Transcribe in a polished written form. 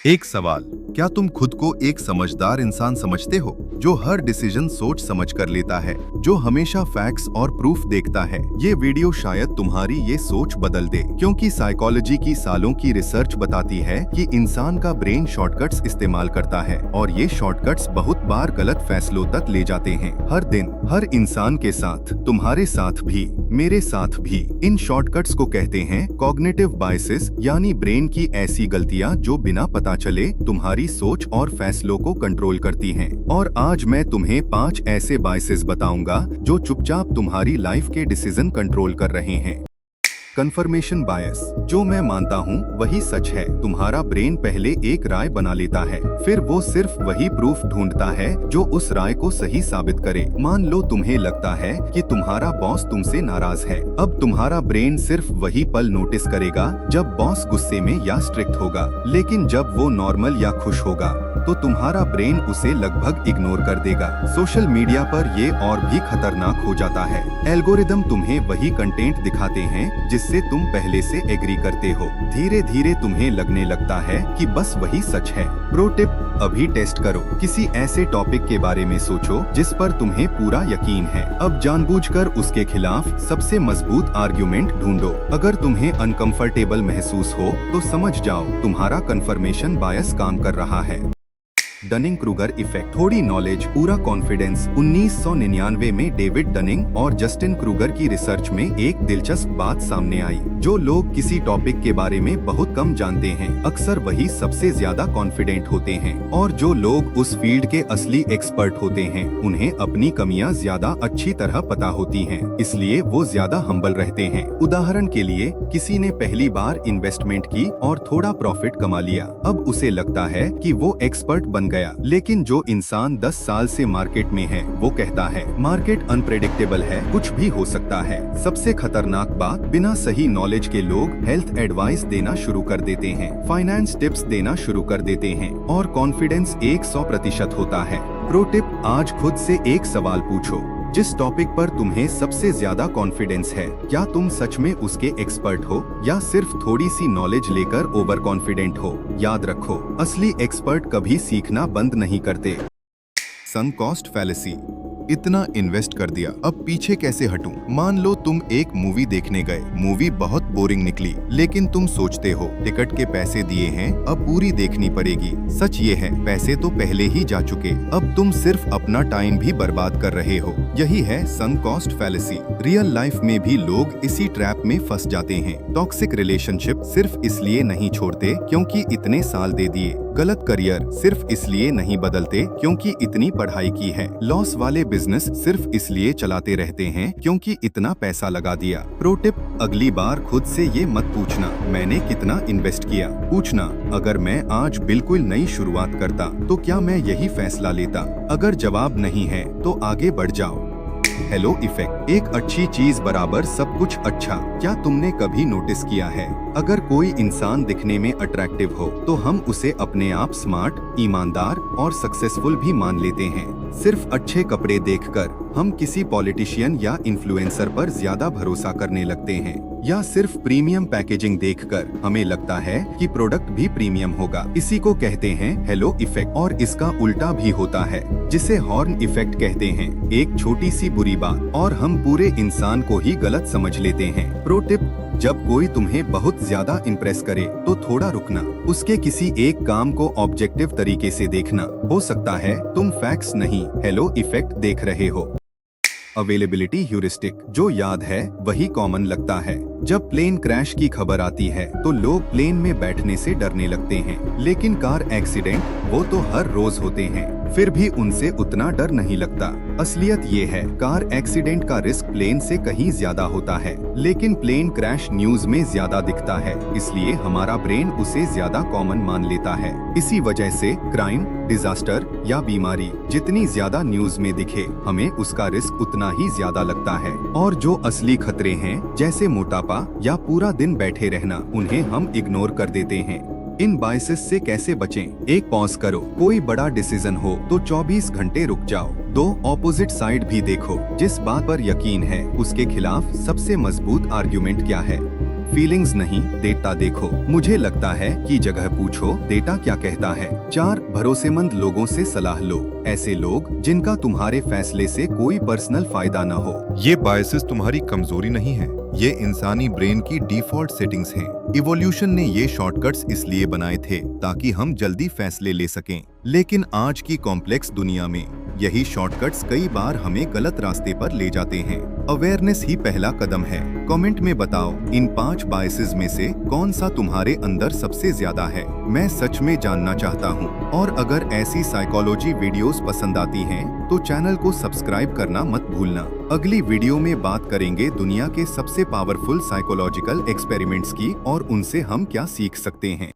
एक सवाल, क्या तुम खुद को एक समझदार इंसान समझते हो जो हर डिसीजन सोच समझ कर लेता है, जो हमेशा फैक्ट्स और प्रूफ देखता है? ये वीडियो शायद तुम्हारी ये सोच बदल दे, क्योंकि साइकोलॉजी की सालों की रिसर्च बताती है कि इंसान का ब्रेन शॉर्टकट्स इस्तेमाल करता है और ये शॉर्टकट्स बहुत बार गलत फैसलों तक ले जाते हैं। हर दिन, हर इंसान के साथ, तुम्हारे साथ भी, मेरे साथ भी। इन शॉर्टकट्स को कहते हैं कॉग्निटिव बायसेस, यानी ब्रेन की ऐसी गलतियां जो बिना पता चले तुम्हारी सोच और फैसलों को कंट्रोल करती हैं। और आज मैं तुम्हें 5 ऐसे बायसेस बताऊंगा जो चुपचाप तुम्हारी लाइफ के डिसीजन कंट्रोल कर रहे हैं। कंफर्मेशन बायस, जो मैं मानता हूँ वही सच है। तुम्हारा ब्रेन पहले एक राय बना लेता है, फिर वो सिर्फ वही प्रूफ ढूंढता है जो उस राय को सही साबित करे। मान लो तुम्हें लगता है कि तुम्हारा बॉस तुमसे नाराज है, अब तुम्हारा ब्रेन सिर्फ वही पल नोटिस करेगा जब बॉस गुस्से में या स्ट्रिक्ट होगा, लेकिन जब वो नॉर्मल या खुश होगा तो तुम्हारा ब्रेन उसे लगभग इग्नोर कर देगा। सोशल मीडिया पर ये और भी खतरनाक हो जाता है। एल्गोरिदम तुम्हें वही कंटेंट दिखाते हैं जिससे तुम पहले से एग्री करते हो। धीरे धीरे तुम्हें लगने लगता है कि बस वही सच है। प्रो टिप, अभी टेस्ट करो। किसी ऐसे टॉपिक के बारे में सोचो जिस पर तुम्हें पूरा यकीन है। अब जानबूझकर उसके खिलाफ सबसे मजबूत आर्ग्यूमेंट ढूंढो। अगर तुम्हें अनकंफर्टेबल महसूस हो तो समझ जाओ तुम्हारा कंफर्मेशन बायस काम कर रहा है। डनिंग क्रूगर इफेक्ट, थोड़ी नॉलेज पूरा कॉन्फिडेंस। 1999 में डेविड डनिंग और जस्टिन क्रूगर की रिसर्च में एक दिलचस्प बात सामने आई। जो लोग किसी टॉपिक के बारे में बहुत कम जानते हैं, अक्सर वही सबसे ज्यादा कॉन्फिडेंट होते हैं, और जो लोग उस फील्ड के असली एक्सपर्ट होते हैं, उन्हें अपनी कमियां ज्यादा अच्छी तरह पता होती हैं, इसलिए वो ज्यादा हम्बल रहते हैं। उदाहरण के लिए, किसी ने पहली बार इन्वेस्टमेंट की और थोड़ा प्रॉफिट कमा लिया। अब उसे लगता है कि वो एक्सपर्ट बन गया, लेकिन जो इंसान 10 साल से मार्केट में है वो कहता है मार्केट अनप्रेडिक्टेबल है, कुछ भी हो सकता है। सबसे खतरनाक बात, बिना सही नॉलेज के लोग हेल्थ एडवाइस देना शुरू कर देते हैं, फाइनेंस टिप्स देना शुरू कर देते हैं, और कॉन्फिडेंस 100% होता है। प्रो टिप, आज खुद से एक सवाल पूछो, जिस टॉपिक पर तुम्हें सबसे ज्यादा कॉन्फिडेंस है, क्या तुम सच में उसके एक्सपर्ट हो या सिर्फ थोड़ी सी नॉलेज लेकर ओवर कॉन्फिडेंट हो? याद रखो, असली एक्सपर्ट कभी सीखना बंद नहीं करते। संक कॉस्ट फैलेसी, इतना इन्वेस्ट कर दिया, अब पीछे कैसे हटूं? मान लो तुम एक मूवी देखने गए, मूवी बहुत बोरिंग निकली, लेकिन तुम सोचते हो टिकट के पैसे दिए हैं, अब पूरी देखनी पड़ेगी। सच ये है, पैसे तो पहले ही जा चुके, अब तुम सिर्फ अपना टाइम भी बर्बाद कर रहे हो। यही है sunk cost fallacy. Real life में भी लोग इसी ट्रैप में फंस जाते हैं। टॉक्सिक रिलेशनशिप सिर्फ इसलिए नहीं छोड़ते क्योंकि इतने साल दे दिए, गलत करियर सिर्फ इसलिए नहीं बदलते क्योंकि इतनी पढ़ाई की है, लॉस वाले बिजनेस सिर्फ इसलिए चलाते रहते हैं क्योंकि इतना पैसा लगा दिया। प्रो टिप, अगली बार खुद से ये मत पूछना मैंने कितना इन्वेस्ट किया, पूछना अगर मैं आज बिल्कुल नई शुरुआत करता तो क्या मैं यही फैसला लेता? अगर जवाब नहीं है तो आगे बढ़ जाओ। हेलो इफेक्ट, एक अच्छी चीज बराबर सब कुछ अच्छा। क्या तुमने कभी नोटिस किया है, अगर कोई इंसान दिखने में अट्रैक्टिव हो तो हम उसे अपने आप स्मार्ट, ईमानदार और सक्सेसफुल भी मान लेते हैं। सिर्फ अच्छे कपड़े देखकर हम किसी पॉलिटिशियन या इन्फ्लुएंसर पर ज्यादा भरोसा करने लगते हैं, या सिर्फ प्रीमियम पैकेजिंग देखकर हमें लगता है कि प्रोडक्ट भी प्रीमियम होगा। इसी को कहते हैं हेलो इफेक्ट। और इसका उल्टा भी होता है, जिसे हॉर्न इफेक्ट कहते हैं। एक छोटी सी बुरी बात और हम पूरे इंसान को ही गलत समझ लेते हैं। प्रो टिप, जब कोई तुम्हें बहुत ज्यादा इम्प्रेस करे तो थोड़ा रुकना, उसके किसी एक काम को ऑब्जेक्टिव तरीके से देखना। हो सकता है तुम फैक्ट्स नहीं, हेलो इफेक्ट देख रहे हो। अवेलेबिलिटी ह्यूरिस्टिक, जो याद है वही कॉमन लगता है। जब प्लेन क्रैश की खबर आती है तो लोग प्लेन में बैठने से डरने लगते हैं, लेकिन कार एक्सीडेंट वो तो हर रोज होते हैं, फिर भी उनसे उतना डर नहीं लगता। असलियत ये है, कार एक्सीडेंट का रिस्क प्लेन से कहीं ज्यादा होता है, लेकिन प्लेन क्रैश न्यूज में ज्यादा दिखता है, इसलिए हमारा ब्रेन उसे ज्यादा कॉमन मान लेता है। इसी वजह से क्राइम, डिजास्टर या बीमारी जितनी ज्यादा न्यूज में दिखे, हमें उसका रिस्क उतना ही ज्यादा लगता है। और जो असली खतरे हैं, जैसे मोटापा या पूरा दिन बैठे रहना, उन्हें हम इग्नोर कर देते हैं। इन बायसेस से कैसे बचें? एक, पॉज करो। कोई बड़ा डिसीजन हो तो 24 घंटे रुक जाओ। 2, ऑपोजिट साइड भी देखो। जिस बात पर यकीन है उसके खिलाफ सबसे मजबूत आर्ग्यूमेंट क्या है। फीलिंग्स नहीं, डेटा देखो। मुझे लगता है कि जगह पूछो, डेटा क्या कहता है। 4, भरोसेमंद लोगों से सलाह लो। ऐसे लोग जिनका तुम्हारे फैसले से कोई पर्सनल फायदा न हो। ये बायसेस तुम्हारी कमजोरी नहीं है, ये इंसानी ब्रेन की डिफॉल्ट सेटिंग्स हैं। इवोल्यूशन ने ये शॉर्टकट्स इसलिए बनाए थे ताकि हम जल्दी फैसले ले सकें। लेकिन आज की कॉम्प्लेक्स दुनिया में यही शॉर्टकट्स कई बार हमें गलत रास्ते पर ले जाते हैं। अवेयरनेस ही पहला कदम है। कमेंट में बताओ इन 5 बायसेस में से कौन सा तुम्हारे अंदर सबसे ज्यादा है। मैं सच में जानना चाहता हूँ। और अगर ऐसी साइकोलॉजी वीडियोस पसंद आती हैं, तो चैनल को सब्सक्राइब करना मत भूलना। अगली वीडियो में बात करेंगे दुनिया के सबसे पावरफुल साइकोलॉजिकल एक्सपेरिमेंट्स की और उनसे हम क्या सीख सकते हैं।